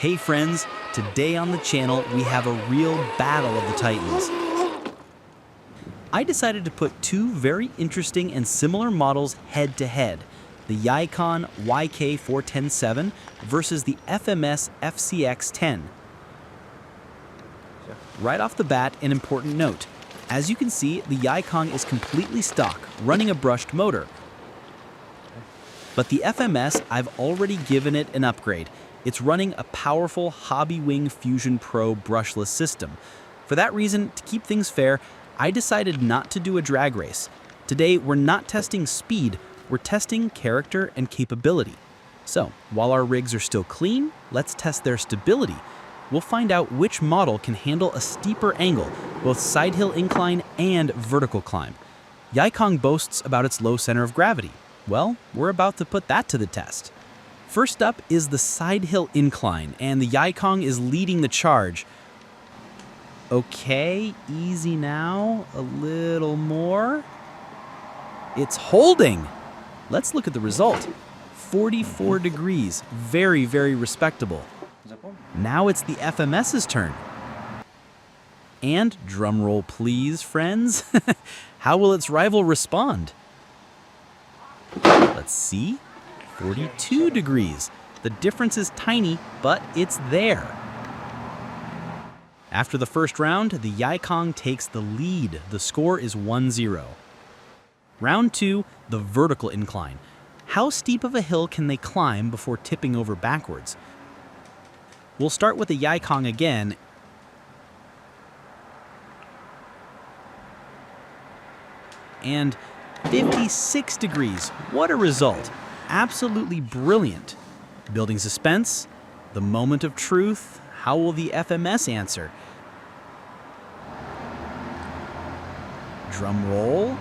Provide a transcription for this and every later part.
Hey friends, today on the channel we have a real battle of the Titans. I decided to put two very interesting and similar models head to head, the Yikong YK4107 versus the FMS FCX10. Right off the bat, an important note. As you can see, the Yikong is completely stock, running a brushed motor. But the FMS, I've already given it an upgrade. It's running a powerful HobbyWing Fusion PRO brushless system. For that reason, to keep things fair, I decided not to do a drag race. Today, we're not testing speed, we're testing character and capability. So, while our rigs are still clean, let's test their stability. We'll find out which model can handle a steeper angle, both side hill incline and vertical climb. Yikong boasts about its low center of gravity. Well, we're about to put that to the test. First up is the side hill incline, and the Yikong is leading the charge. Okay, easy now, a little more. It's holding! Let's look at the result. 44 degrees, very, very respectable. Now it's the FMS's turn. And, drum roll please, friends, how will its rival respond? Let's see, 42 degrees. The difference is tiny, but it's there. After the first round, the Yikong takes the lead. The score is 1-0. Round 2, the vertical incline. How steep of a hill can they climb before tipping over backwards? We'll start with the Yikong again. And 56 degrees. What a result. Absolutely brilliant. Building suspense, the moment of truth. How will the FMS answer? Drum roll.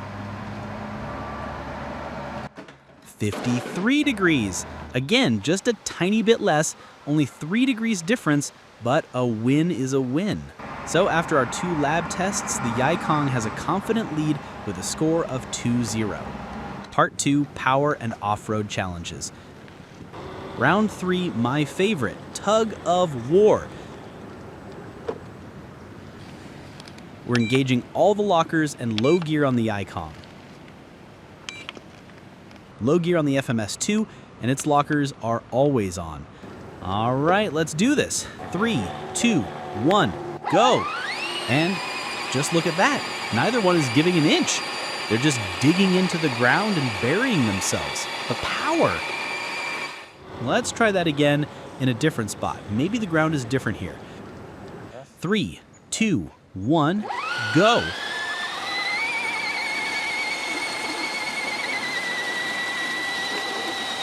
53 degrees. Again, just a tiny bit less, only 3 degrees difference, but a win is a win. So after our 2 lab tests, the Yikong has a confident lead with a score of 2-0. Part 2, Power and Off-Road Challenges. Round 3, my favorite, Tug of War. We're engaging all the lockers and low gear on the Yikong. Low gear on the FMS2, and its lockers are always on. All right, let's do this. 3, 2, 1, go. And just look at that. Neither one is giving an inch. They're just digging into the ground and burying themselves. The power. Let's try that again in a different spot. Maybe the ground is different here. 3, 2, 1, go.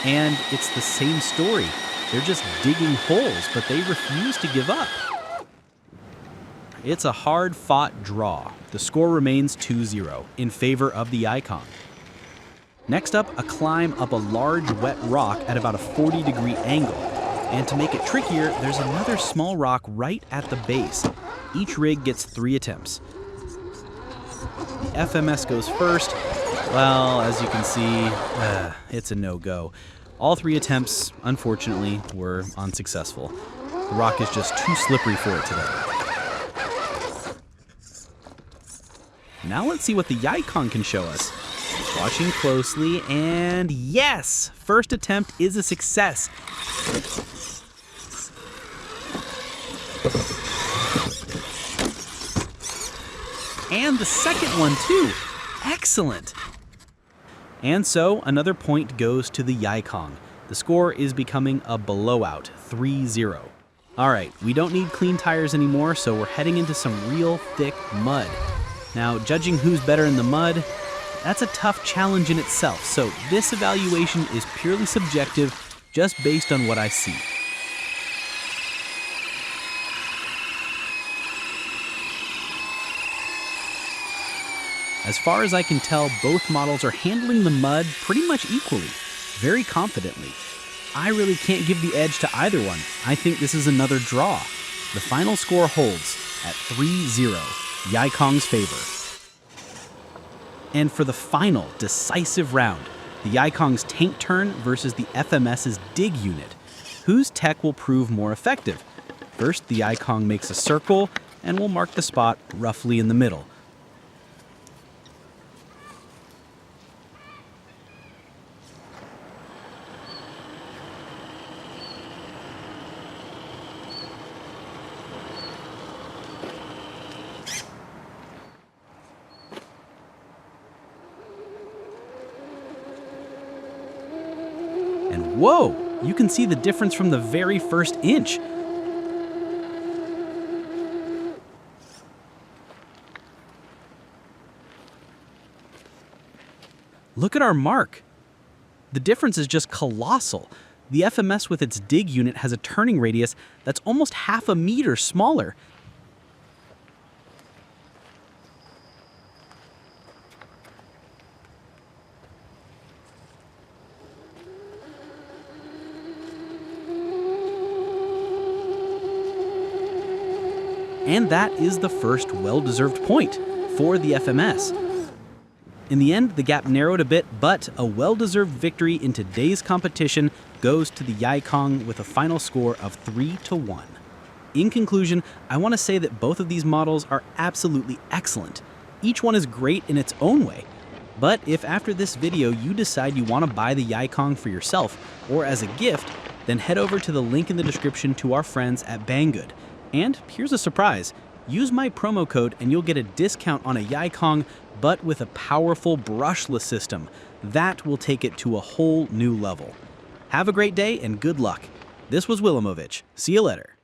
And it's the same story. They're just digging holes, but they refuse to give up. It's a hard-fought draw. The score remains 2-0 in favor of the Yikong. Next up, a climb up a large wet rock at about a 40-degree angle. And to make it trickier, there's another small rock right at the base. Each rig gets 3 attempts. The FMS goes first. Well, as you can see, it's a no-go. All 3 attempts, unfortunately, were unsuccessful. The rock is just too slippery for it today. Now let's see what the Yikong can show us. Watching closely, and yes! First attempt is a success. And the second one too. Excellent! And so, another point goes to the Yikong. The score is becoming a blowout, 3-0. All right, we don't need clean tires anymore, so we're heading into some real thick mud. Now, judging who's better in the mud, that's a tough challenge in itself, so this evaluation is purely subjective, just based on what I see. As far as I can tell, both models are handling the mud pretty much equally, very confidently. I really can't give the edge to either one. I think this is another draw. The final score holds at 3-0, Yikong's favor. And for the final, decisive round, the Yikong's tank turn versus the FMS's dig unit. Whose tech will prove more effective? First, the Yikong makes a circle, and we'll mark the spot roughly in the middle. And whoa, you can see the difference from the very first inch. Look at our mark. The difference is just colossal. The FMS with its dig unit has a turning radius that's almost half a meter smaller. And that is the first well-deserved point for the FMS. In the end, the gap narrowed a bit, but a well-deserved victory in today's competition goes to the Yikong with a final score of 3-1. In conclusion, I want to say that both of these models are absolutely excellent. Each one is great in its own way. But if after this video you decide you want to buy the Yikong for yourself or as a gift, then head over to the link in the description to our friends at Banggood. And here's a surprise. Use my promo code and you'll get a discount on a Yikong, but with a powerful brushless system. That will take it to a whole new level. Have a great day and good luck. This was Willamovich. See you later.